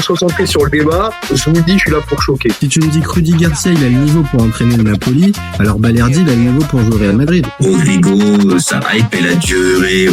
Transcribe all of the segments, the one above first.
concentrer sur le débat. Je vous le dis, je suis là pour choquer. Si tu me dis que Rudy Garcia, il a le niveau pour entraîner le Napoli, alors Balerdi, il a le niveau pour jouer au Real Madrid. Rodrigo, sa hype, elle a duré,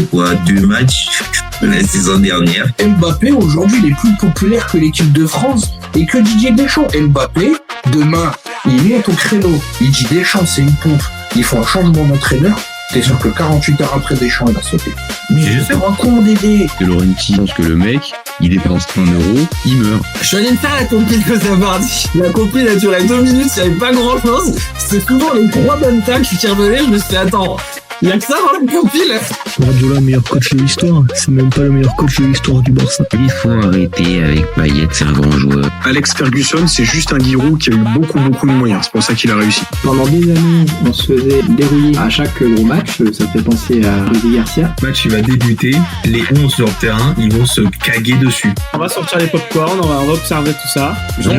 2 matchs la saison dernière. Mbappé, aujourd'hui, il est plus populaire que l'équipe de France et que Didier Deschamps. Mbappé, demain, il monte au créneau. Il dit Deschamps, c'est une pompe. Il faut un changement d'entraîneur. T'es sûr que 48 heures après Deschamps, il va sauter. Mais je sais pas con, Dédé. Que Laurenti pense que le mec, il dépense 1 euro, il meurt. Je suis allé me faire la compil que ça m'a dit. La compil, elle a duré 2 minutes, il n'y avait pas grand chose. C'est souvent les 3 bonnes tacles qui revenaient. Je me suis dit, attends, il y a que ça dans la compil. Guardiola, meilleur coach de l'histoire. C'est même pas le meilleur coach de l'histoire du Barça. Il faut arrêter avec Payet, c'est un grand joueur. Alex Ferguson, c'est juste un Giroud qui a eu beaucoup de moyens. C'est pour ça qu'il a réussi. Pendant des années, on se faisait dérouiller à chaque gros match. Ça fait penser à Rudy Garcia. Le match, il va débuter. Les 11 sur le terrain, ils vont se caguer dessus. On va sortir les popcorn, on va observer tout ça. On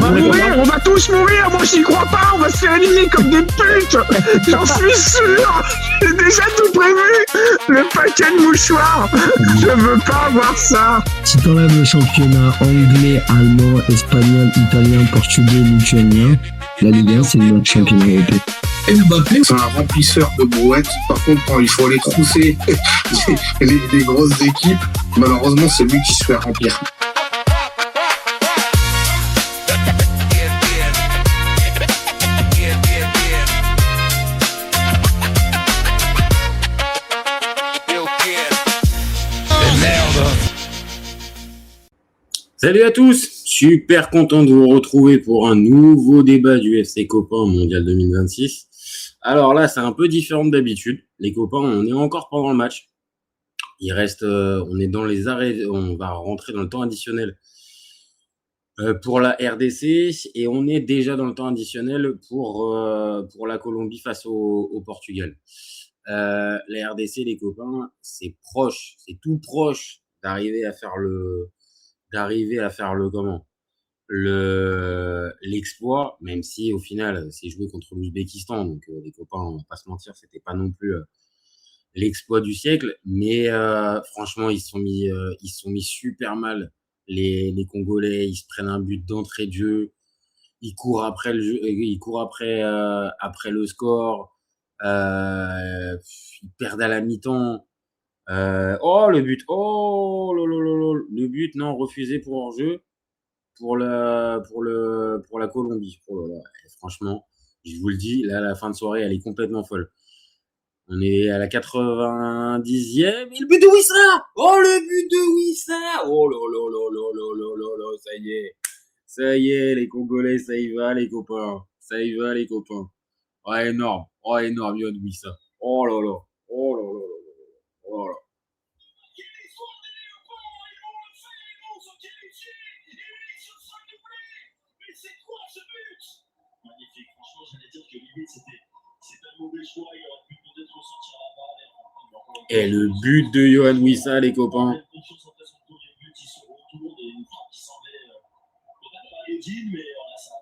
va tous mourir. Moi, j'y crois pas. On va se faire éliminer comme des putes. J'en suis sûr. J'ai déjà tout prévu. Le paquet de mouchoirs. Je veux pas avoir ça. Si t'enlèves le championnat anglais, allemand, espagnol, italien, portugais, lituanien, la Ligue 1, c'est le meilleur championnat européen. Mbappé, c'est un remplisseur de brouettes. Par contre, quand il faut aller trousser les grosses équipes, malheureusement, c'est lui qui se fait remplir. Salut à tous, super content de vous retrouver pour un nouveau débat du FC Copain Mondial 2026. Alors là, c'est un peu différent d'habitude. Les copains, on est encore pendant le match. Il reste, on est dans les arrêts, on va rentrer dans le temps additionnel pour la RDC et on est déjà dans le temps additionnel pour la Colombie face au Portugal. La RDC, les copains, c'est proche, c'est tout proche d'arriver à faire l'exploit, même si au final c'est joué contre l'Ouzbékistan, donc les copains, on va pas se mentir, c'était pas non plus l'exploit du siècle, mais franchement ils se sont mis super mal les Congolais. Ils se prennent un but d'entrée de jeu, ils courent après le jeu, ils courent après le score, ils perdent à la mi-temps. Le but, le but, non, refusé pour hors-jeu pour la Colombie. Oh là là, franchement, je vous le dis, là, la fin de soirée, elle est complètement folle. On est à la 90e, et le but de Wissa! Oh, le but de Wissa! Oh là là là là là là là, ça y est, les Congolais, ça y va, les copains. Ça y va, les copains. Oh, énorme, Yon Wissa. Oh là là, oh là là là. Voilà. Magnifique, franchement, j'allais dire que limite c'était un mauvais choix, il aurait pu peut-être ressortir la balle. Et le but de Yohan Wissa, les copains. Mais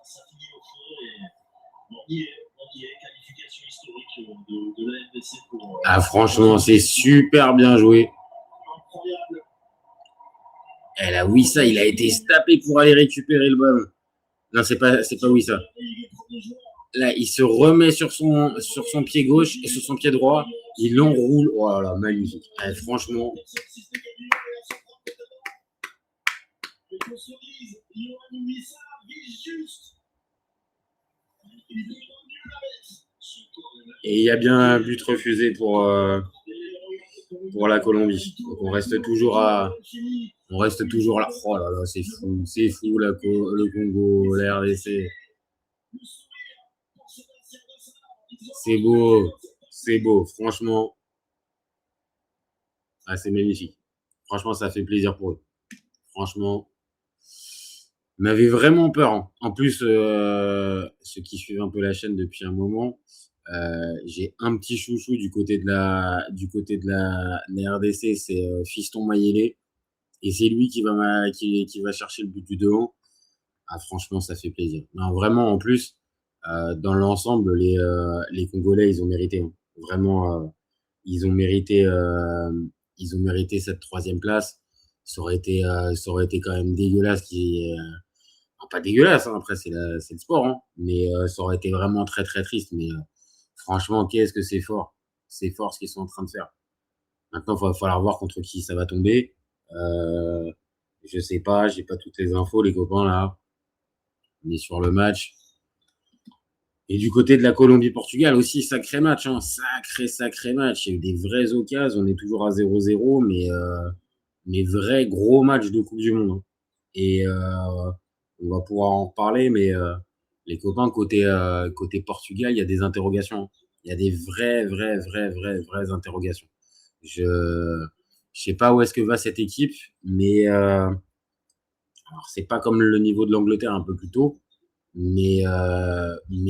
ça finit au fond et on y est, qualification historique de la RDC pour... Franchement, c'est super bien joué. Et là, Wissa, il a été tapé pour aller récupérer le ballon. Non, c'est pas Wissa. Là, il se remet sur son pied gauche et sur son pied droit. Il l'enroule. Oh là là, magnifique. Franchement. Et il y a bien un but refusé pour la Colombie. Donc on reste toujours là. Oh là là, c'est fou le Congo, la RDC. C'est beau, franchement. C'est magnifique. Franchement, ça fait plaisir pour eux. Franchement, on avait vraiment peur. Hein. En plus, ceux qui suivent un peu la chaîne depuis un moment, j'ai un petit chouchou du côté de la RDC, c'est Fiston Mayele, et c'est lui qui va chercher le but du 2-1. Franchement, ça fait plaisir. Non, vraiment, en plus, dans l'ensemble, les Congolais, ils ont mérité. Hein. Vraiment, ils ont mérité cette 3e place. Ça aurait été quand même dégueulasse pas dégueulasse, hein, après c'est le sport, hein, mais ça aurait été vraiment très, très triste. Mais franchement, qu'est-ce que c'est fort. C'est fort ce qu'ils sont en train de faire. Maintenant, il va falloir voir contre qui ça va tomber. Je sais pas, j'ai pas toutes les infos, les copains, là. On est sur le match. Et du côté de la Colombie-Portugal aussi, sacré match, hein. Sacré match. Il y a eu des vraies occasions. On est toujours à 0-0, mais vrai gros match de Coupe du Monde, hein. Et on va pouvoir en reparler, mais les copains, côté Portugal, il y a des interrogations. Il y a des vraies interrogations. Je sais pas où est-ce que va cette équipe, mais alors c'est pas comme le niveau de l'Angleterre un peu plus tôt, mais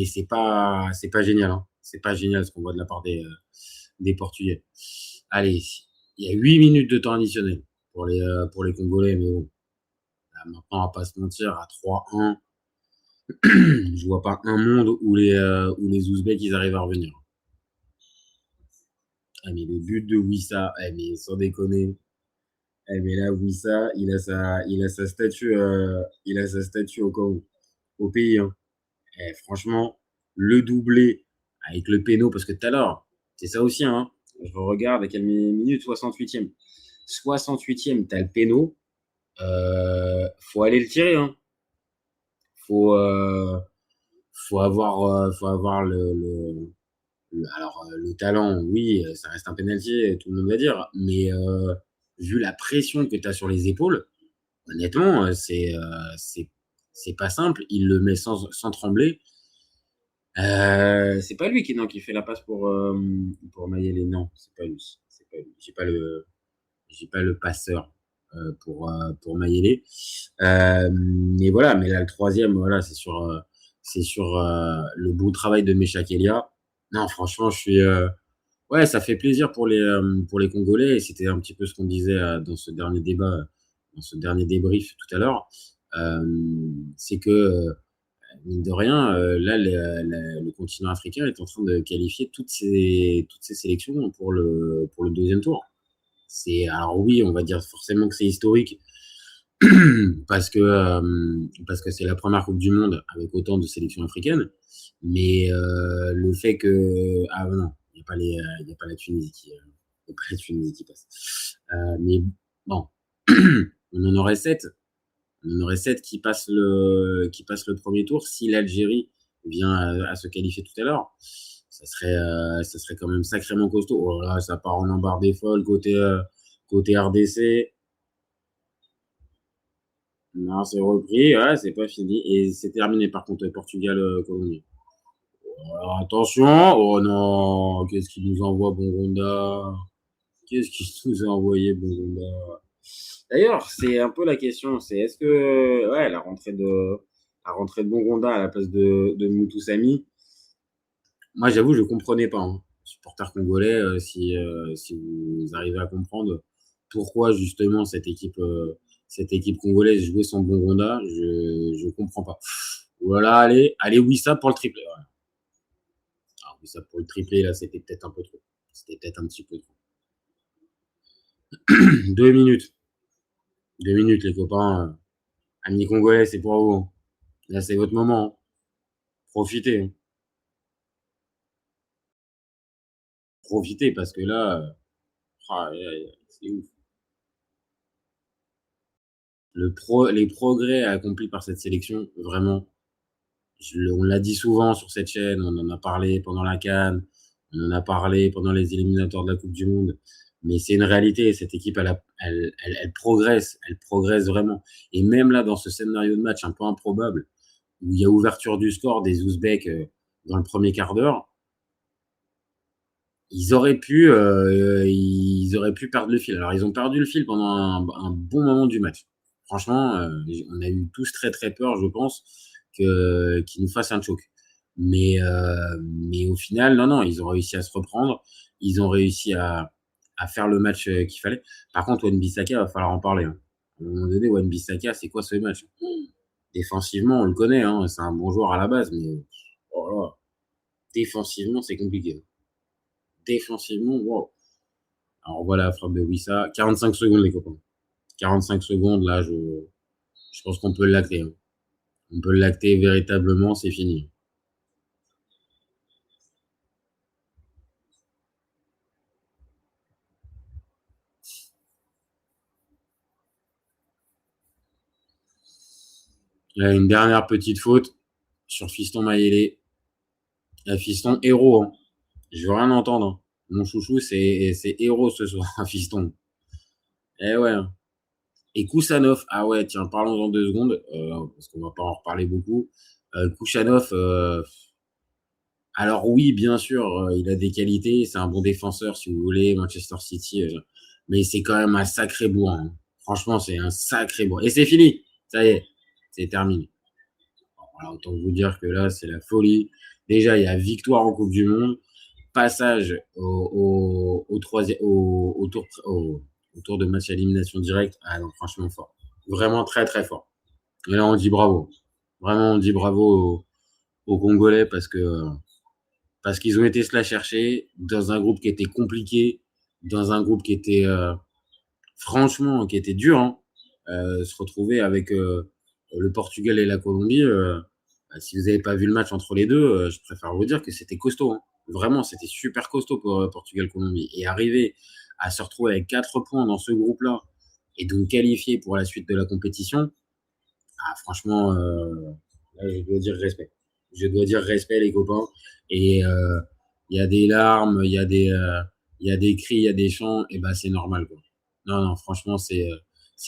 c'est pas génial, hein. C'est pas génial ce qu'on voit de la part des Portugais. Allez, il y a 8 minutes de temps additionnel pour les Congolais, mais bon, là, maintenant on va pas se mentir, à 3-1, je vois pas un monde où les Ouzbeks ils arrivent à revenir. Ah, mais le but de Wissa, mais sans déconner. Mais là, Wissa, il a sa statue au pays, hein. Franchement, le doublé avec le péno, parce que tout à l'heure, c'est ça aussi, hein. Je regarde à quelle minute, 68e. 68e, t'as le péno. Faut aller le tirer, hein. Faut avoir alors, le talent, oui, ça reste un penalty, tout le monde va dire, mais vu la pression que tu as sur les épaules, honnêtement, c'est pas simple. Il le met sans trembler. C'est pas lui qui fait la passe pour Mayele. Non, c'est pas lui. J'ai pas le passeur pour Mayele. Mais voilà, mais là, le troisième, voilà, c'est sur le beau travail de Meshak Elia. Non, franchement, ouais, ça fait plaisir pour les Congolais, et c'était un petit peu ce qu'on disait dans ce dernier débat, dans ce dernier débrief tout à l'heure. C'est que, mine de rien, là, le continent africain est en train de qualifier toutes ces sélections pour le deuxième tour. Alors oui, on va dire forcément que c'est historique parce que c'est la première Coupe du Monde avec autant de sélections africaines. Mais le fait que non, il n'y a pas la Tunisie qui passe. Mais bon, on en aurait 7. On en aurait 7 qui passent le premier tour. Si l'Algérie vient à se qualifier tout à l'heure, ça serait quand même sacrément costaud. Oh là, ça part en embardée folle côté RDC. Non, c'est repris, ouais, c'est pas fini. Et c'est terminé par contre, Portugal-Colombie. Alors, attention, oh non, qu'est-ce qu'il nous envoie Bongonda? Qu'est-ce qu'il nous a envoyé Bongonda? D'ailleurs, c'est un peu la question, c'est est-ce que ouais, la rentrée de Bongonda à la place de Moutoussamy, moi j'avoue, je comprenais pas, hein. Supporter congolais, si vous arrivez à comprendre pourquoi justement cette équipe congolaise jouait sans Bongonda, je comprends pas. Voilà, allez Wissa pour le triplé. Ouais. Alors, Wissa pour le triplé, là, c'était peut-être un peu trop. C'était peut-être un petit peu trop. 2 minutes. 2 minutes, les copains. Amis congolais, c'est pour vous. Là, c'est votre moment. Profitez. Profitez, parce que là, c'est ouf. Les progrès accomplis par cette sélection, vraiment, on l'a dit souvent sur cette chaîne, on en a parlé pendant la CAN, on en a parlé pendant les éliminatoires de la Coupe du Monde, mais c'est une réalité, cette équipe, elle progresse vraiment. Et même là, dans ce scénario de match un peu improbable, où il y a ouverture du score des Ouzbeks dans le premier quart d'heure, ils auraient pu perdre le fil. Alors, ils ont perdu le fil pendant un bon moment du match. Franchement, on a eu tous très très peur, je pense, qu'ils nous fassent un choc. Mais au final, non, ils ont réussi à se reprendre. Ils ont réussi à faire le match qu'il fallait. Par contre, Wan-Bissaka, va falloir en parler, hein. À un moment donné, Wan-Bissaka, c'est quoi ce match? Défensivement, on le connaît, hein, c'est un bon joueur à la base, mais oh là, défensivement, c'est compliqué. Défensivement, wow. Alors voilà la frappe de Wissa. 45 secondes, les copains. 45 secondes, là, je pense qu'on peut l'acter. Hein. On peut l'acter véritablement, c'est fini. Il y a une dernière petite faute sur Fiston Mayele. Fiston, héros. Hein. Je veux rien entendre. Hein. Mon chouchou, c'est héros ce soir, Fiston. Eh ouais. Hein. Et Kusanov, ah ouais, tiens, parlons-en 2 secondes, parce qu'on va pas en reparler beaucoup. Kusanov, alors oui, bien sûr, il a des qualités, c'est un bon défenseur, si vous voulez, Manchester City, mais c'est quand même un sacré bourrin. Hein. Franchement, c'est un sacré bourrin. Et c'est fini, ça y est, c'est terminé. Voilà, autant vous dire que là, c'est la folie. Déjà, il y a victoire en Coupe du Monde, passage au tour de match à élimination directe. Ah non, franchement fort. Vraiment très très fort. Et là, on dit bravo. Vraiment, on dit bravo aux Congolais parce qu'ils ont été se la chercher dans un groupe qui était compliqué, dans un groupe qui était franchement, qui était dur. Hein. Se retrouver avec le Portugal et la Colombie. Si vous n'avez pas vu le match entre les deux, je préfère vous dire que c'était costaud. Hein. Vraiment, c'était super costaud pour Portugal-Colombie. Et arriver à se retrouver avec 4 points dans ce groupe-là et donc qualifier pour la suite de la compétition, ah, franchement, là, je dois dire respect. Je dois dire respect, les copains. Et il y a des larmes, il y a des cris, il y a des chants, et ben c'est normal, quoi. Non, franchement, c'est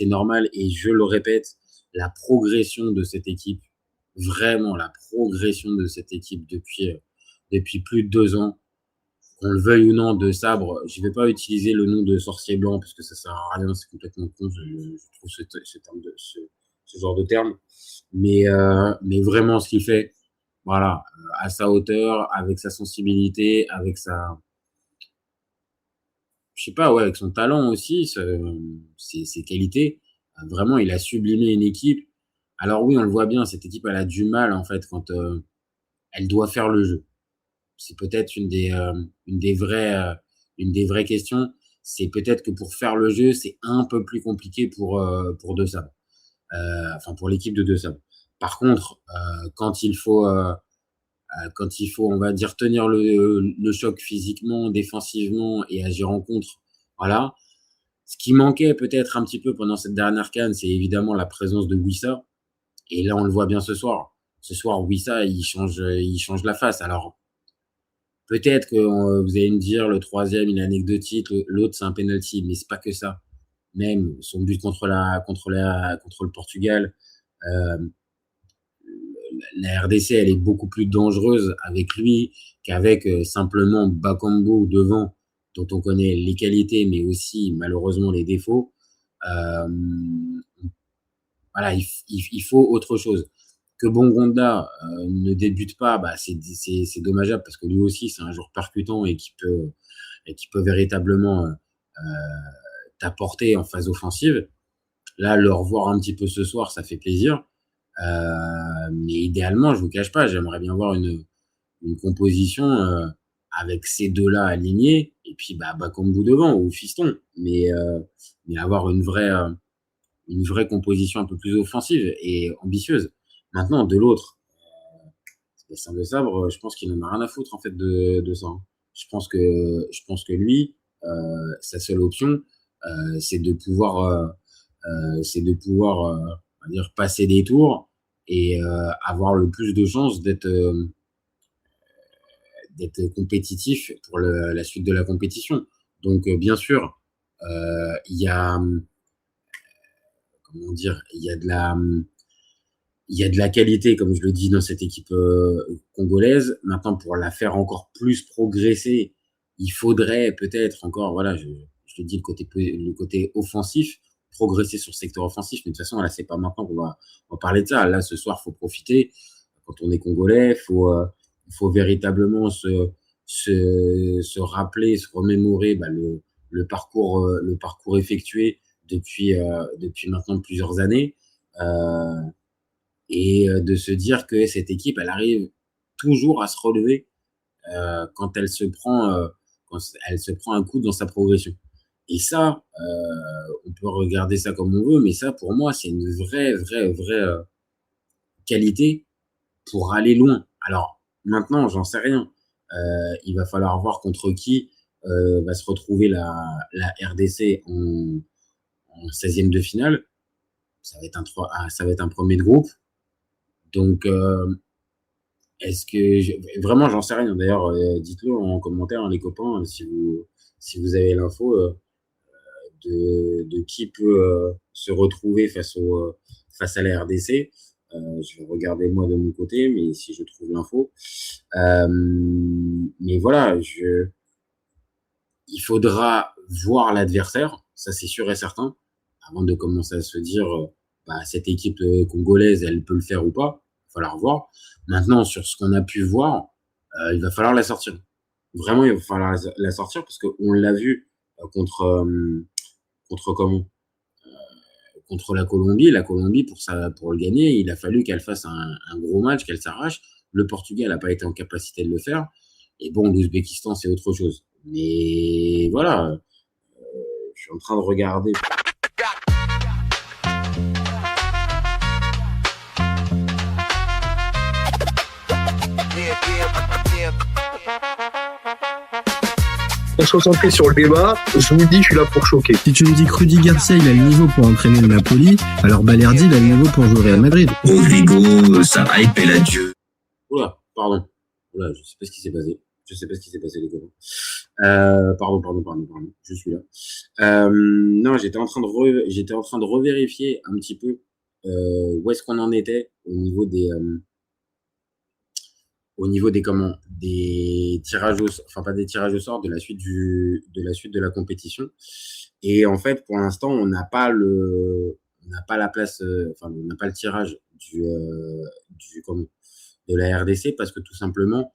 normal. Et je le répète, la progression de cette équipe, vraiment la progression de cette équipe depuis plus de 2 ans, qu'on le veuille ou non, de Sabre, je ne vais pas utiliser le nom de sorcier blanc parce que ça sert à rien, c'est complètement con, je trouve ce genre de terme. Mais vraiment, ce qu'il fait, voilà, à sa hauteur, avec sa sensibilité, avec je sais pas, ouais, avec son talent aussi, ses qualités, vraiment, il a sublimé une équipe. Alors oui, on le voit bien, cette équipe, elle a du mal, en fait, quand elle doit faire le jeu. C'est peut-être une des vraies questions. C'est peut-être que pour faire le jeu, c'est un peu plus compliqué pour De Sabre. Enfin, pour l'équipe de De Sabre. Par contre, quand il faut, on va dire, tenir le choc physiquement, défensivement et agir en contre, voilà. Ce qui manquait peut-être un petit peu pendant cette dernière CAN, c'est évidemment la présence de Wissa. Et là, on le voit bien ce soir. Ce soir, Wissa, il change la face. Alors, peut-être que vous allez me dire, le troisième, il est anecdotique, l'autre, c'est un penalty, mais c'est pas que ça. Même son but contre le Portugal, la RDC, elle est beaucoup plus dangereuse avec lui qu'avec simplement Bakambu devant, dont on connaît les qualités, mais aussi malheureusement les défauts. Voilà, il faut autre chose. Que Bongonda ne débute pas, bah c'est dommageable parce que lui aussi c'est un joueur percutant et qui peut véritablement t'apporter en phase offensive. Là, le revoir un petit peu ce soir, ça fait plaisir. Mais idéalement, je vous cache pas, j'aimerais bien voir une composition avec ces deux-là alignés et puis Bakambu devant ou Fiston, mais avoir une vraie composition un peu plus offensive et ambitieuse. Maintenant, de l'autre, Sébastien De Sabre, je pense qu'il n'en a rien à foutre en fait de ça. Hein. Je pense que lui, sa seule option, c'est de pouvoir on va dire, passer des tours et avoir le plus de chances d'être compétitif pour la suite de la compétition. Donc, bien sûr, il y a comment dire, il y a de la qualité, comme je le dis, dans cette équipe congolaise. Maintenant, pour la faire encore plus progresser, il faudrait peut-être encore, voilà, je te dis le côté offensif, progresser sur le secteur offensif. Mais de toute façon, là, c'est pas maintenant qu'on va parler de ça. Là, ce soir, faut profiter. Quand on est congolais, il faut véritablement se rappeler, se remémorer le parcours effectué depuis maintenant plusieurs années. Et de se dire que cette équipe, elle arrive toujours à se relever quand elle se prend un coup dans sa progression. Et ça, on peut regarder ça comme on veut, mais ça, pour moi, c'est une vraie qualité pour aller loin. Alors, maintenant, j'en sais rien. Il va falloir voir contre qui va se retrouver la RDC en 16e de finale. Ça va être un premier de groupe. Donc, est-ce que vraiment, j'en sais rien. D'ailleurs, dites-le en commentaire, hein, les copains, si vous avez l'info de qui peut se retrouver face à la RDC. Je vais regarder moi de mon côté, mais si je trouve l'info. Mais voilà, il faudra voir l'adversaire, ça c'est sûr et certain, avant de commencer à se dire cette équipe congolaise, elle peut le faire ou pas. Il va falloir voir. Maintenant, sur ce qu'on a pu voir, il va falloir la sortir. Vraiment, il va falloir la sortir parce qu'on l'a vu contre la Colombie. La Colombie, pour le gagner, il a fallu qu'elle fasse un gros match, qu'elle s'arrache. Le Portugal n'a pas été en capacité de le faire. Et bon, l'Ouzbékistan, c'est autre chose. Mais voilà, je suis en train de regarder. Concentré sur le débat, je vous dis, je suis là pour choquer. Si tu me dis que Rudy Garcia, il a le niveau pour entraîner le Napoli, alors Balerdi, il a le niveau pour jouer au Real Madrid. Rodrigo, sa hype, elle a Dieu. Oula, pardon. Oula, je sais pas ce qui s'est passé. Les copains. Pardon. Je suis là. Non, j'étais en train de revérifier un petit peu où est-ce qu'on en était au niveau des tirages pas des tirages au sort, de la suite de la compétition. Et en fait, pour l'instant, on n'a pas la place, on n'a pas le tirage de la RDC parce que tout simplement,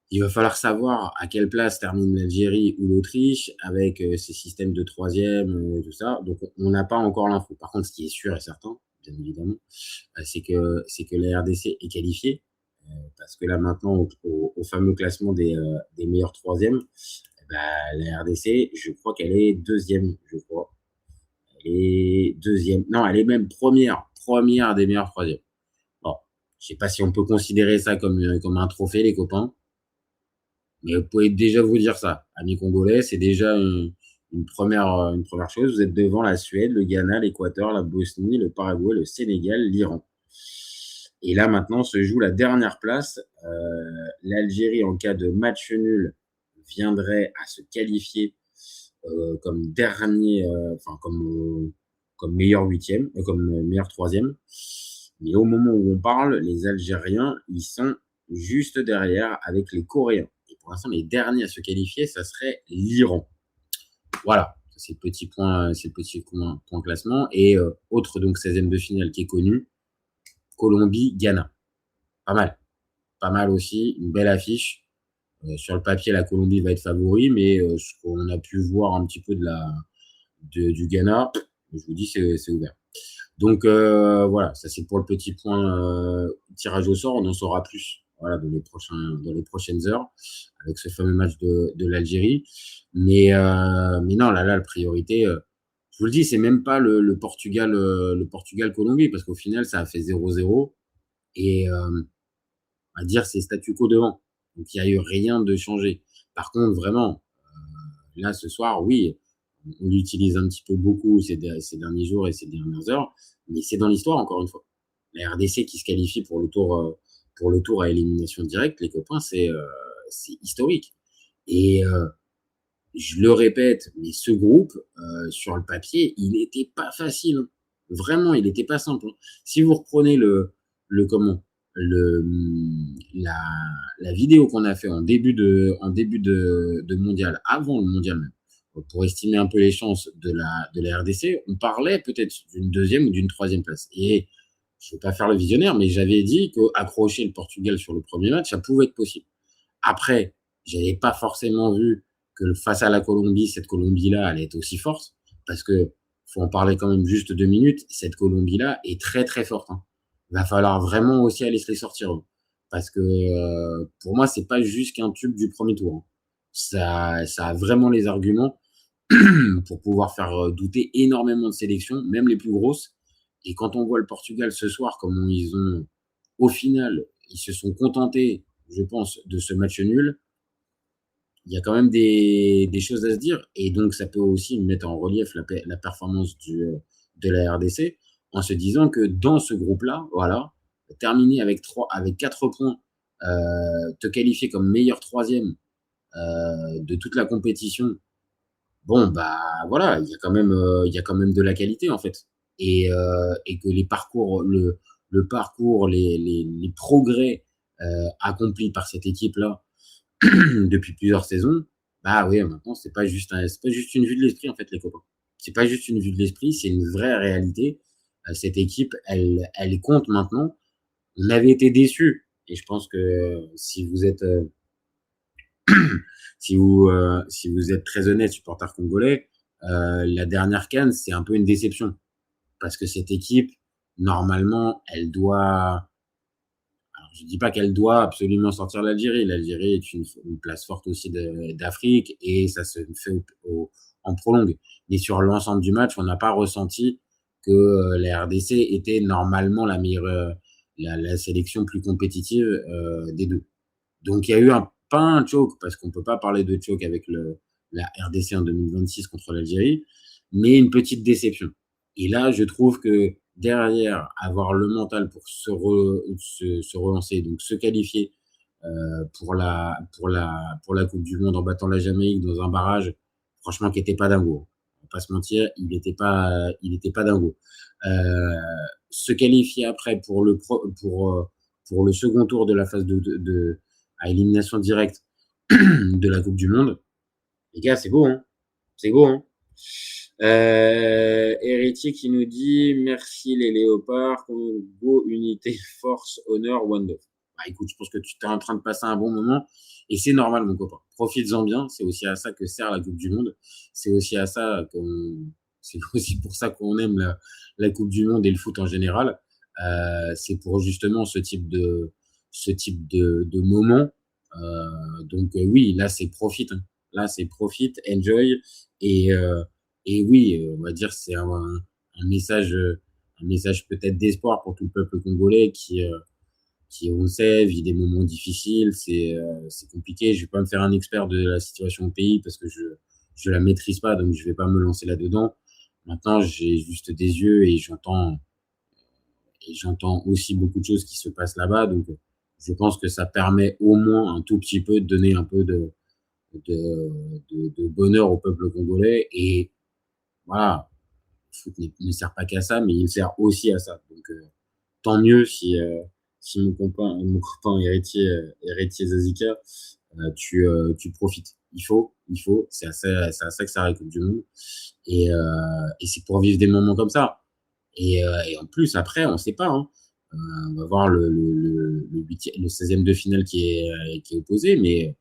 il va falloir savoir à quelle place termine l'Algérie ou l'Autriche avec ces systèmes de troisième, tout ça. Donc, on n'a pas encore l'info. Par contre, ce qui est sûr et certain, bien évidemment, c'est que la RDC est qualifiée. Parce que là, maintenant, au fameux classement des meilleurs troisièmes, la RDC, je crois qu'elle est deuxième, je crois. Elle est deuxième. Non, elle est même première des meilleurs troisièmes. Bon, je sais pas si on peut considérer ça comme un trophée, les copains. Mais vous pouvez déjà vous dire ça. Amis congolais, c'est déjà une première chose. Vous êtes devant la Suède, le Ghana, l'Équateur, la Bosnie, le Paraguay, le Sénégal, l'Iran. Et là, maintenant, se joue la dernière place. L'Algérie, en cas de match nul, viendrait à se qualifier comme dernier, comme meilleur huitième, comme meilleur troisième. Mais au moment où on parle, les Algériens, ils sont juste derrière avec les Coréens. Et pour l'instant, les derniers à se qualifier, ça serait l'Iran. Voilà, c'est le petit point classement. Et autre donc 16e de finale qui est connu, Colombie, Ghana. Pas mal aussi, une belle affiche. Sur le papier, la Colombie va être favori, mais ce qu'on a pu voir un petit peu du Ghana, je vous dis, c'est ouvert. Donc voilà, ça c'est pour le petit point tirage au sort. On en saura plus dans les prochaines heures avec ce fameux match de l'Algérie. Mais non, là, la priorité, je vous le dis, c'est même pas le Portugal-Colombie, parce qu'au final, ça a fait 0-0. Et on va dire, c'est statu quo devant. Donc, il n'y a eu rien de changé. Par contre, vraiment, là, ce soir, oui, on l'utilise un petit peu beaucoup ces derniers jours et ces dernières heures, mais c'est dans l'histoire, encore une fois. La RDC qui se qualifie pour le tour à élimination directe, les copains, c'est historique. Et je le répète, mais ce groupe, sur le papier, il n'était pas facile. Hein. Vraiment, il n'était pas simple. Hein. Si vous reprenez la vidéo qu'on a fait en début de mondial, avant le mondial même, pour estimer un peu les chances de la RDC, on parlait peut-être d'une deuxième ou d'une troisième place. Et je ne vais pas faire le visionnaire, mais j'avais dit qu'accrocher le Portugal sur le premier match, ça pouvait être possible. Après, je n'avais pas forcément vu que face à la Colombie, cette Colombie-là allait être aussi forte, parce que faut en parler quand même juste 2 minutes, cette Colombie-là est très très forte. Hein. Il va falloir vraiment aussi aller se les sortir. Hein. Parce que pour moi, c'est pas juste qu'un tube du premier tour. Hein. Ça a vraiment les arguments pour pouvoir faire douter énormément de sélections, même les plus grosses. Et quand on voit le Portugal ce soir, comment ils ont, au final, ils se sont contentés, je pense, de ce match nul, il y a quand même des choses à se dire. Et donc, ça peut aussi mettre en relief la performance de la RDC en se disant que dans ce groupe-là, voilà, terminer avec 4 points, te qualifier comme meilleur troisième de toute la compétition, bon, bah voilà, il y a quand même de la qualité en fait. Et que les parcours, le parcours, les progrès accomplis par cette équipe-là depuis plusieurs saisons, bah oui, maintenant c'est pas juste une vue de l'esprit en fait, les copains. C'est pas juste une vue de l'esprit, c'est une vraie réalité. Cette équipe, elle compte maintenant. On avait été déçus, et je pense que si vous êtes si vous êtes très honnête, supporter congolais, la dernière CAN, c'est un peu une déception parce que cette équipe, normalement, elle doit. Alors, je dis pas qu'elle doit absolument sortir l'Algérie. L'Algérie est une place forte aussi d'Afrique et ça se fait en prolongue. Mais sur l'ensemble du match, on n'a pas ressenti que la RDC était normalement la meilleure, la sélection plus compétitive des deux. Donc il y a eu pas un choke, parce qu'on peut pas parler de choke avec la RDC en 2026 contre l'Algérie, mais une petite déception. Et là, je trouve que derrière, avoir le mental pour se relancer, donc se qualifier pour la Coupe du Monde en battant la Jamaïque dans un barrage, franchement, qui était pas dingo. On va pas se mentir, il était pas dingo. Se qualifier après pour le second tour de la phase à élimination directe de la Coupe du Monde, les gars, c'est beau, hein. C'est beau, hein. Héritier qui nous dit merci les léopards, Congo, unité, force, honneur, one love. Bah écoute, je pense que tu es en train de passer un bon moment et c'est normal, mon copain. Profites-en bien, c'est aussi à ça que sert la Coupe du Monde. C'est aussi pour ça qu'on aime la Coupe du Monde et le foot en général. C'est pour justement ce type de moment. Donc oui, là c'est profit, hein. Là c'est profit, enjoy et oui, on va dire c'est un message peut-être d'espoir pour tout le peuple congolais qui on sait vit des moments difficiles, c'est compliqué. Je vais pas me faire un expert de la situation au pays parce que je la maîtrise pas, donc je vais pas me lancer là-dedans. Maintenant, j'ai juste des yeux et j'entends aussi beaucoup de choses qui se passent là-bas, donc je pense que ça permet au moins un tout petit peu de donner un peu de bonheur au peuple congolais. Et voilà, le foot ne sert pas qu'à ça, mais il sert aussi à ça. Donc tant mieux si mon copain héritier Zazika, tu profites. Il faut, c'est à ça que ça arrive, Coupe du Monde. Et c'est pour vivre des moments comme ça. Et en plus, après, on sait pas, hein. On va voir le 16e de finale qui est opposé, mais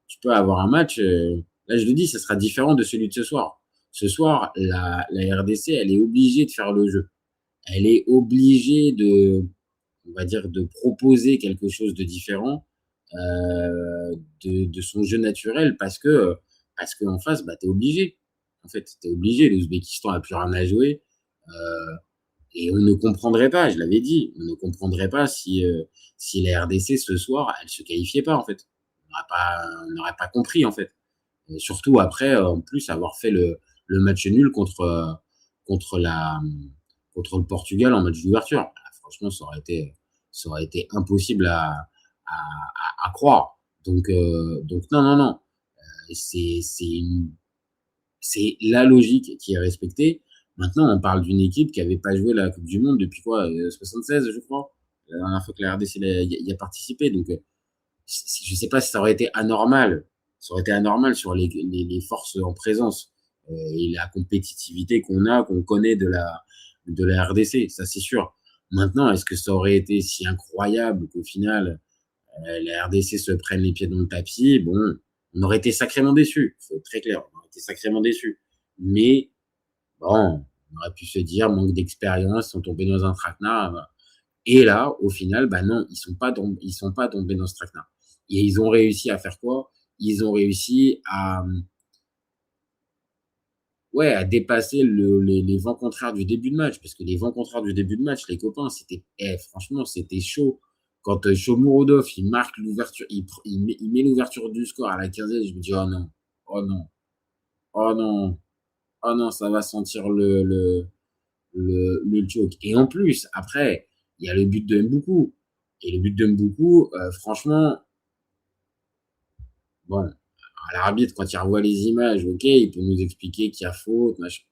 tu peux avoir un match, là je le dis, ça sera différent de celui de ce soir. Ce soir, la RDC, elle est obligée de faire le jeu. Elle est obligée on va dire, de proposer quelque chose de différent de son jeu naturel parce que en face, bah, t'es obligé. En fait, t'es obligé. L'Ouzbékistan a plus rien à jouer. Et on ne comprendrait pas, je l'avais dit, on ne comprendrait pas si la RDC ce soir, elle se qualifiait pas en fait. On n'aurait pas compris en fait. Et surtout après, en plus, avoir fait le match nul contre le Portugal en match d'ouverture. Franchement, ça aurait été impossible à croire. Donc non. C'est la logique qui est respectée. Maintenant, on parle d'une équipe qui n'avait pas joué la Coupe du Monde depuis quoi 76, je crois. La dernière fois que la RDC y a participé. Donc, je ne sais pas si ça aurait été anormal. Ça aurait été anormal sur les forces en présence et la compétitivité qu'on connaît de la RDC. Ça, c'est sûr. Maintenant, est-ce que ça aurait été si incroyable qu'au final, la RDC se prenne les pieds dans le tapis? Bon, on aurait été sacrément déçus. Il faut être très clair. On aurait été sacrément déçus. Mais bon, on aurait pu se dire, manque d'expérience, ils sont tombés dans un traquenard. Et là, au final, bah non, ils sont pas tombés dans ce traquenard. Et ils ont réussi à faire quoi? Ils ont réussi à ouais, à dépasser les vents contraires du début de match. Parce que les vents contraires du début de match, les copains, franchement, c'était chaud. Quand Shomurodov, il marque l'ouverture, il met l'ouverture du score à la 15e, je me dis, oh non, oh non, oh non, oh non, ça va sentir le choke. Et en plus, après, il y a le but de Mboukou. Et le but de Mboukou, franchement, bon, l'arbitre, quand il revoit les images, ok, il peut nous expliquer qu'il y a faute, machin.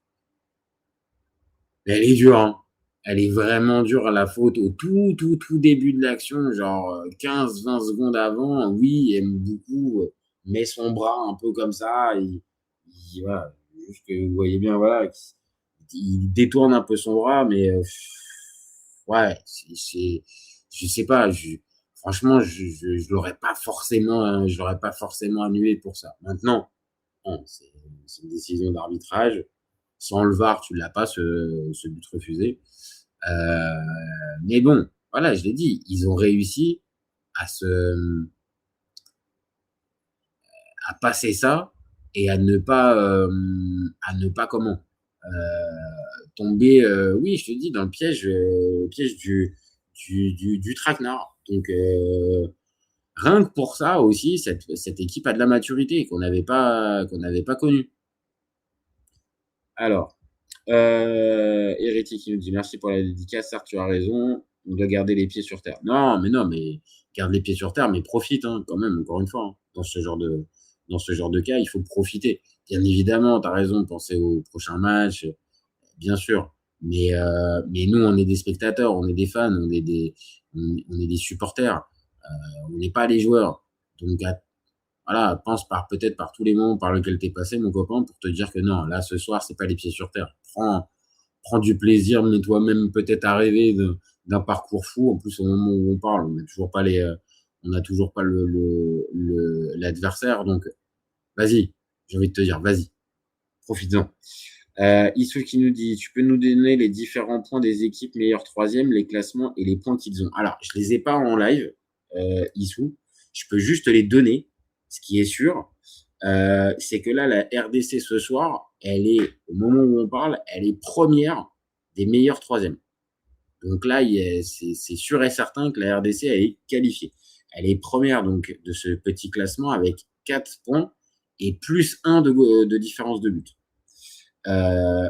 Mais elle est dure, hein. Elle est vraiment dure, la faute au tout début de l'action, genre 15-20 secondes avant. Oui, Mboukou met son bras un peu comme ça. Voilà, juste que vous voyez bien, voilà, il détourne un peu son bras, mais ouais, je sais pas, franchement, je l'aurais pas forcément annulé pour ça. Maintenant, bon, c'est une décision d'arbitrage. Sans le VAR, tu l'as pas, ce but refusé. Mais bon, voilà, je l'ai dit, ils ont réussi à passer ça et à ne pas comment tomber, oui, je te dis, dans le piège du traquenard. Donc, rien que pour ça aussi, cette équipe a de la maturité qu'on n'avait pas connue. Alors, Hérétique qui nous dit merci pour la dédicace, Sark, tu as raison, on doit garder les pieds sur terre. Non, mais garde les pieds sur terre, mais profite, hein, quand même, encore une fois, hein, dans ce genre de cas, il faut profiter. Bien évidemment, tu as raison de penser au prochain match, bien sûr, mais nous, on est des spectateurs, on est des fans, on est des supporters, on n'est pas les joueurs. Donc, voilà, pense peut-être par tous les moments par lesquels t'es passé, mon copain, pour te dire que non, là, ce soir, c'est pas les pieds sur terre. Prends du plaisir, mets-toi même peut-être à rêver d'un parcours fou. En plus, au moment où on parle, on n'a toujours pas l'adversaire. Donc, vas-y, j'ai envie de te dire, vas-y, profites-en. Issou qui nous dit, tu peux nous donner les différents points des équipes meilleures troisième, les classements et les points qu'ils ont. Alors, je les ai pas en live, Issou. Je peux juste les donner. Ce qui est sûr, c'est que là, la RDC ce soir, elle est, au moment où on parle, elle est première des meilleurs troisièmes. Donc là, c'est sûr et certain que la RDC, elle est qualifiée. Elle est première donc de ce petit classement avec 4 points et plus 1 de différence de but.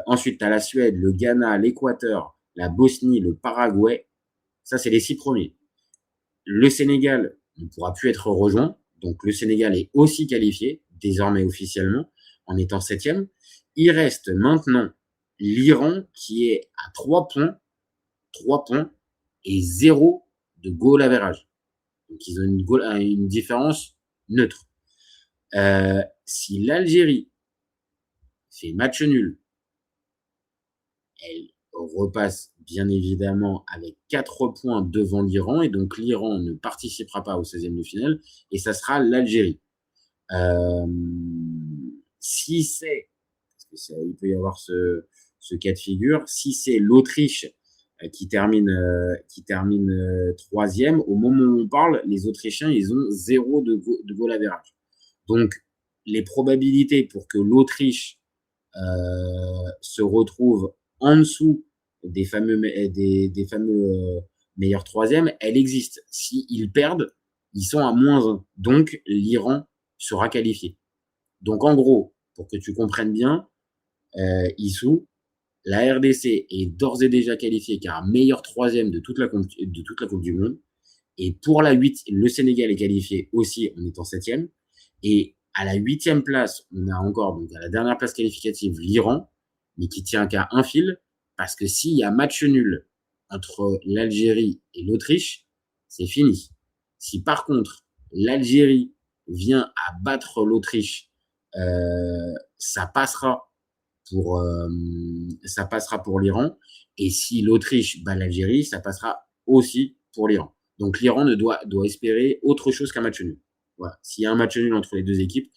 Ensuite, tu as la Suède, le Ghana, l'Équateur, la Bosnie, le Paraguay. Ça, c'est les 6 premiers. Le Sénégal ne pourra plus être rejoint. Donc, le Sénégal est aussi qualifié, désormais officiellement, en étant 7e. Il reste maintenant l'Iran qui est à 3 points et 0 de goal average. Donc, ils ont une différence neutre. Si l'Algérie fait match nul, elle repasse bien évidemment avec 4 points devant l'Iran, et donc l'Iran ne participera pas au 16e de finale, et ça sera l'Algérie. Si c'est, parce que il peut y avoir ce cas de figure, si c'est l'Autriche qui termine 3e, au moment où on parle, les Autrichiens, ils ont 0 de goal average. Donc, les probabilités pour que l'Autriche se retrouve en dessous des fameux meilleurs troisièmes, elle existe. S'ils perdent, ils sont à -1. Donc, l'Iran sera qualifié. Donc, en gros, pour que tu comprennes bien, Issou, la RDC est d'ores et déjà qualifiée car meilleur troisième de toute la Coupe du Monde. Et pour le Sénégal est qualifié aussi en étant 7e. Et à la 8e place, on a encore, donc à la dernière place qualificative, l'Iran, mais qui tient qu'à un fil, parce que s'il y a match nul entre l'Algérie et l'Autriche, c'est fini. Si par contre, l'Algérie vient à battre l'Autriche, ça passera pour l'Iran. Et si l'Autriche bat l'Algérie, ça passera aussi pour l'Iran. Donc l'Iran doit espérer autre chose qu'un match nul. Voilà. S'il y a un match nul entre les deux équipes,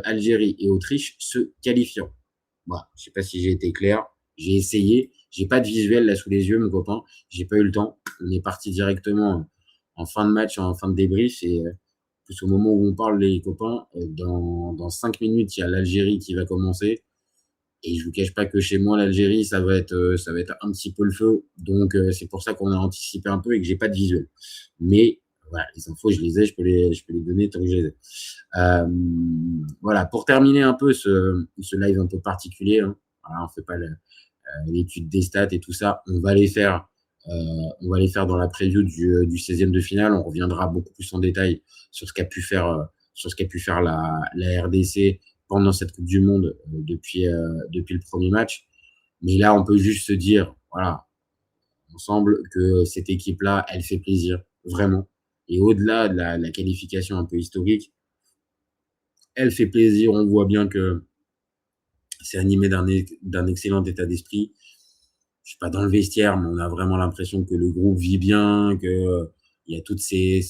Algérie et Autriche se qualifieront. Voilà. Je sais pas si j'ai été clair. J'ai essayé. J'ai pas de visuel là sous les yeux, mon copain. J'ai pas eu le temps. On est parti directement en fin de match, en fin de débrief. Et plus au moment où on parle, les copains, dans 5 minutes, il y a l'Algérie qui va commencer. Et je vous cache pas que chez moi, l'Algérie, ça va être un petit peu le feu. Donc, c'est pour ça qu'on a anticipé un peu et que j'ai pas de visuel. Mais voilà, les infos, je les ai, je peux les donner tant que je les ai. Voilà, pour terminer un peu ce live un peu particulier, hein, voilà, on fait pas l'étude des stats et tout ça, on va les faire dans la preview du 16e de finale. On reviendra beaucoup plus en détail sur ce qu'a pu faire la RDC pendant cette Coupe du Monde depuis le premier match. Mais là, on peut juste se dire, voilà, ensemble, que cette équipe-là, elle fait plaisir, vraiment. Et au-delà de la qualification un peu historique, elle fait plaisir. On voit bien que c'est animé d'un excellent état d'esprit. Je suis pas dans le vestiaire, mais on a vraiment l'impression que le groupe vit bien, que il y a toutes ces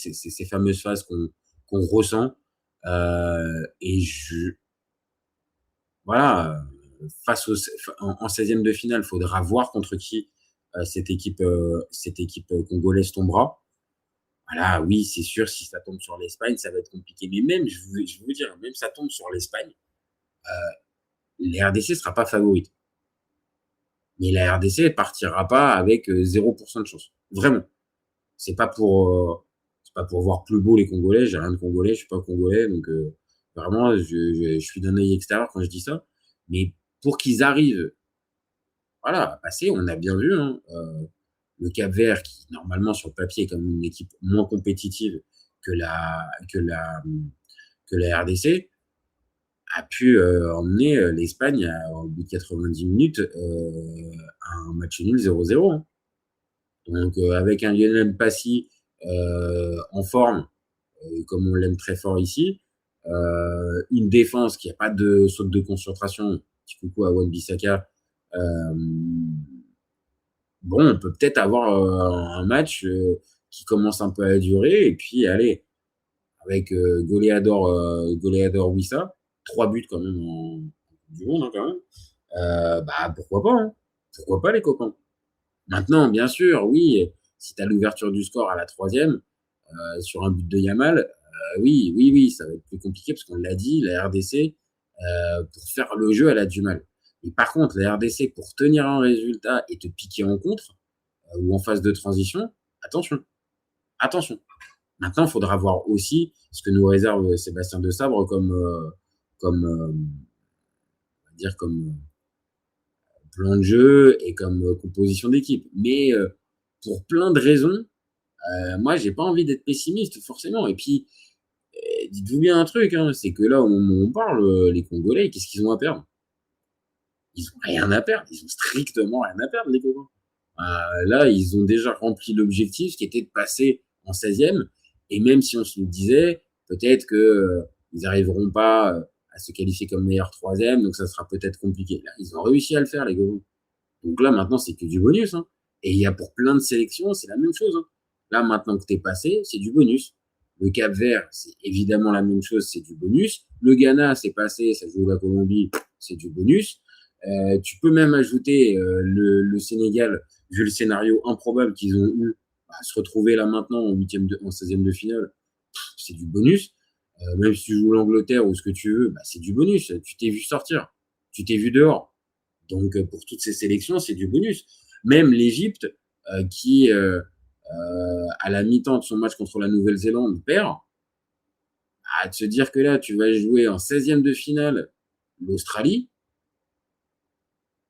fameuses phases qu'on ressent. Et voilà, en 16e de finale, il faudra voir contre qui cette équipe congolaise tombera. Voilà, oui, c'est sûr, si ça tombe sur l'Espagne, ça va être compliqué. Mais même, je veux vous dire, même si ça tombe sur l'Espagne, la RDC sera pas favorite. Mais la RDC partira pas avec 0% de chance. Vraiment. C'est pas pour voir plus beau les Congolais. J'ai rien de Congolais, je suis pas Congolais, donc vraiment, je suis d'un œil extérieur quand je dis ça. Mais pour qu'ils arrivent, voilà, à passer, on a bien vu, hein, le Cap-Vert, qui normalement sur le papier est comme une équipe moins compétitive que la RDC, a pu emmener l'Espagne au bout de 90 minutes à un match nul 0-0. Hein. Donc avec un Lionel Messi en forme, comme on l'aime très fort ici, une défense qui n'a pas de saute de concentration, petit coucou à Wan-Bissaka, bon, on peut peut-être avoir un match qui commence un peu à durer, et puis allez, avec Goleador Wissa, 3 buts quand même en du monde, hein, quand même. Bah pourquoi pas, hein. Pourquoi pas les copains. Maintenant, bien sûr, oui, si tu as l'ouverture du score à la 3e, sur un but de Yamal, oui, ça va être plus compliqué parce qu'on l'a dit, la RDC, pour faire le jeu, elle a du mal. Et par contre, la RDC, pour tenir un résultat et te piquer en contre, ou en phase de transition, attention. Maintenant, il faudra voir aussi ce que nous réserve Sébastien Desabre comme plan de jeu et comme composition d'équipe. Mais pour plein de raisons, moi, j'ai pas envie d'être pessimiste, forcément. Et puis, dites-vous bien un truc, hein, c'est que là, au moment où on parle, les Congolais, qu'est-ce qu'ils ont à perdre? Ils ont rien à perdre. Ils ont strictement rien à perdre, les copains. Là, ils ont déjà rempli l'objectif qui était de passer en 16e. Et même si on se le disait, peut-être que ils n'arriveront pas à se qualifier comme meilleur 3e, donc ça sera peut-être compliqué. Là, ils ont réussi à le faire, les gars. Donc là, maintenant, c'est que du bonus. Hein. Et il y a pour plein de sélections, c'est la même chose. Hein. Là, maintenant que t'es passé, c'est du bonus. Le Cap-Vert, c'est évidemment la même chose, c'est du bonus. Le Ghana, c'est passé, ça joue la Colombie, c'est du bonus. Tu peux même ajouter le Sénégal, vu le scénario improbable qu'ils ont eu, à se retrouver là maintenant en 16e de finale, c'est du bonus. Même si tu joues l'Angleterre ou ce que tu veux, c'est du bonus. Tu t'es vu sortir, tu t'es vu dehors. Donc pour toutes ces sélections, c'est du bonus. Même l'Égypte, qui à la mi-temps de son match contre la Nouvelle-Zélande perd, à te dire que là, tu vas jouer en 16e de finale l'Australie,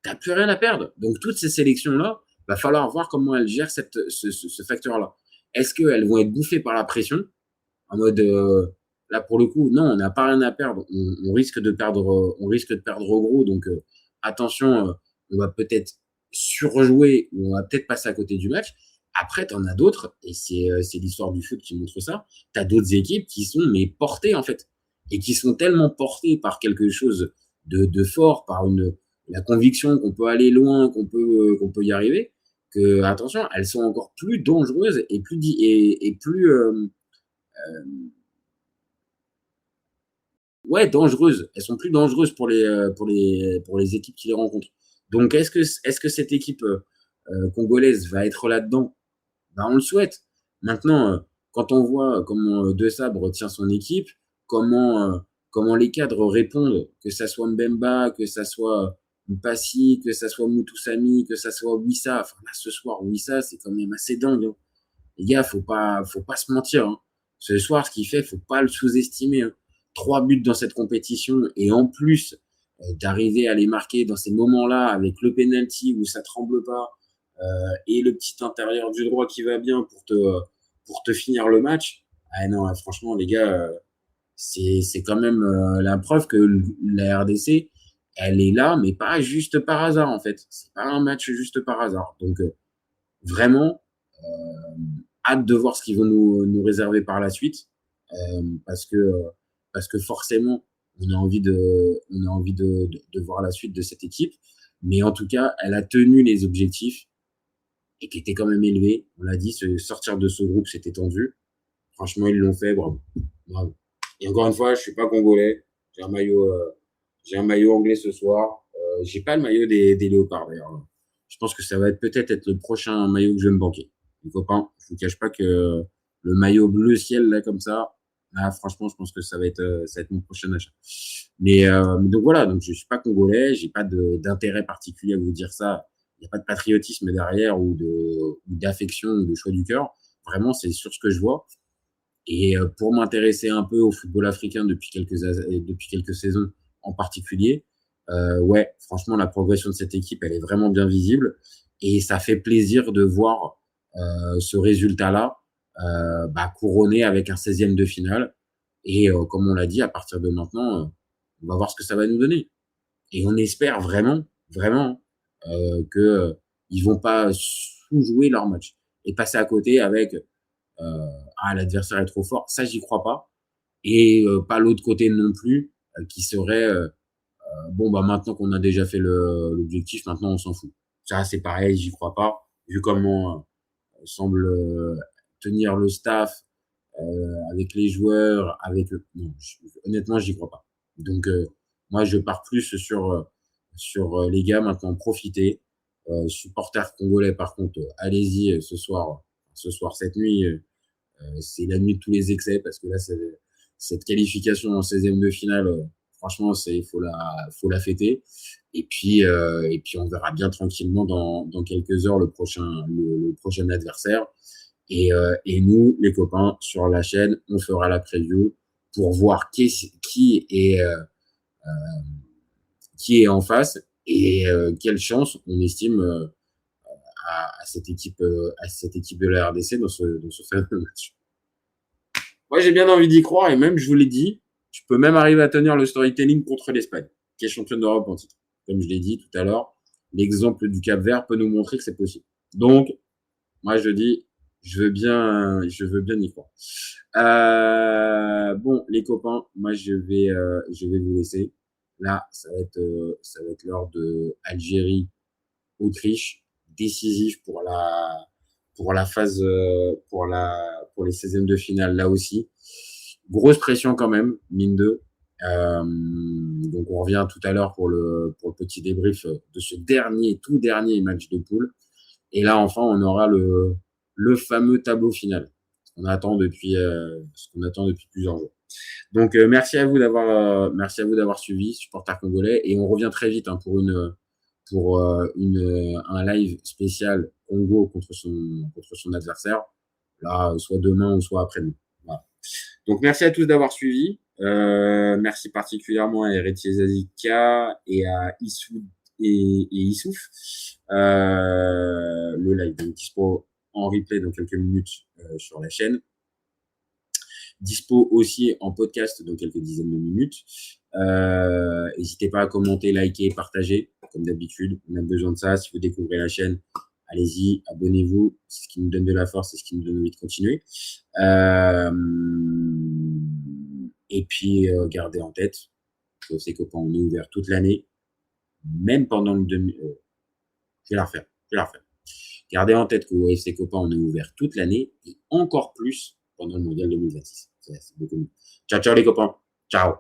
t'as plus rien à perdre. Donc toutes ces sélections-là, va falloir voir comment elles gèrent ce facteur-là. Est-ce qu'elles vont être bouffées par la pression, en mode là pour le coup, non, on n'a pas rien à perdre, on risque de perdre gros, donc attention, on va peut-être surjouer ou on va peut-être passer à côté du match. Après, t'en as d'autres, et c'est l'histoire du foot qui montre ça, t'as d'autres équipes qui sont portées en fait, et qui sont tellement portées par quelque chose de fort, par la conviction qu'on peut aller loin, qu'on peut y arriver, que attention, elles sont encore plus dangereuses et plus dangereuses. Elles sont plus dangereuses pour les équipes qui les rencontrent. Donc est-ce que cette équipe congolaise va être là-dedans? On le souhaite. Maintenant, quand on voit comment Desabre tient son équipe, comment les cadres répondent, que ça soit Mbemba, que ça soit Passy, que ça soit Moutoussamy, que ça soit Wissa. Enfin, là, ce soir, Wissa, c'est quand même assez dingue. Hein. Les gars, faut pas se mentir. Hein. Ce soir, ce qu'il fait, faut pas le sous-estimer. Hein. 3 buts dans cette compétition et en plus d'arriver à les marquer dans ces moments-là avec le penalty où ça tremble pas et le petit intérieur du droit qui va bien pour te finir le match. Ah non, franchement, les gars, c'est quand même la preuve que la RDC, elle est là, mais pas juste par hasard, en fait. C'est pas un match juste par hasard. Donc, vraiment, hâte de voir ce qu'ils vont nous réserver par la suite, parce que forcément, on a envie de voir la suite de cette équipe. Mais en tout cas, elle a tenu les objectifs et qui étaient quand même élevés. On l'a dit, sortir de ce groupe, c'était tendu. Franchement, ils l'ont fait, bravo. Bravo. Et encore une fois, je suis pas congolais. J'ai un maillot anglais ce soir. J'ai pas le maillot des Léopards, d'ailleurs. Je pense que ça va peut-être être le prochain maillot que je vais me banquer. Les copains, je vous cache pas que le maillot bleu ciel, là, comme ça, là, franchement, je pense que ça va être mon prochain achat. Mais donc voilà, donc je suis pas congolais, j'ai pas d'intérêt particulier à vous dire ça. Il n'y a pas de patriotisme derrière ou d'affection ou de choix du cœur. Vraiment, c'est sur ce que je vois. Et pour m'intéresser un peu au football africain depuis quelques saisons en particulier, ouais, franchement, la progression de cette équipe, elle est vraiment bien visible. Et ça fait plaisir de voir ce résultat-là couronné avec un 16e de finale. Et comme on l'a dit, à partir de maintenant, on va voir ce que ça va nous donner. Et on espère vraiment que ils vont pas sous-jouer leur match et passer à côté avec l'adversaire est trop fort. Ça, j'y crois pas. Et pas l'autre côté non plus, qui serait maintenant qu'on a déjà fait l'objectif, maintenant on s'en fout. Ça, c'est pareil, j'y crois pas. Vu comment semble tenir le staff avec les joueurs, honnêtement, j'y crois pas. Donc, moi, je pars plus sur les gars, maintenant, profitez. Supporters congolais, par contre, allez-y ce soir, cette nuit, c'est la nuit de tous les excès, parce que là, cette qualification en 16e de finale, franchement, faut la fêter. Et puis on verra bien tranquillement dans quelques heures le prochain adversaire. Et nous, les copains, sur la chaîne, on fera la preview pour voir qui est en face et quelle chance on estime à cette équipe de la RDC dans ce fameux match. Moi, j'ai bien envie d'y croire et même, je vous l'ai dit, je peux même arriver à tenir le storytelling contre l'Espagne, qui est championne d'Europe en titre. Comme je l'ai dit tout à l'heure, l'exemple du Cap-Vert peut nous montrer que c'est possible. Donc, moi, je dis, je veux bien y croire. Bon, les copains, moi, je vais vous laisser. Là, ça va être l'heure de Algérie-Autriche, décisif pour la phase, pour les 16e de finale, là aussi. Grosse pression quand même, mine de. Donc on revient tout à l'heure pour le petit débrief de ce tout dernier match de poule. Et là, enfin, on aura le fameux tableau final. Ce qu'on attend depuis plusieurs jours. Donc merci à vous d'avoir suivi, supporters congolais, et on revient très vite pour un live spécial Congo contre son adversaire, là, soit demain ou soit après-demain. Voilà. Donc merci à tous d'avoir suivi. Merci particulièrement à Héritier Zazika et à Issouf le live est dispo en replay dans quelques minutes sur la chaîne, dispo aussi en podcast dans quelques dizaines de minutes. N'hésitez pas à commenter, liker, partager comme d'habitude, on a besoin de ça. Si vous découvrez la chaîne, allez-y, abonnez-vous, c'est ce qui nous donne de la force, c'est ce qui nous donne envie de continuer. Et puis, gardez en tête que ces copains, on est ouvert toute l'année, même pendant le je vais la refaire. Gardez en tête que ces copains, on est ouvert toute l'année et encore plus pendant le mondial 2026. C'est beaucoup mieux. Ciao les copains. Ciao.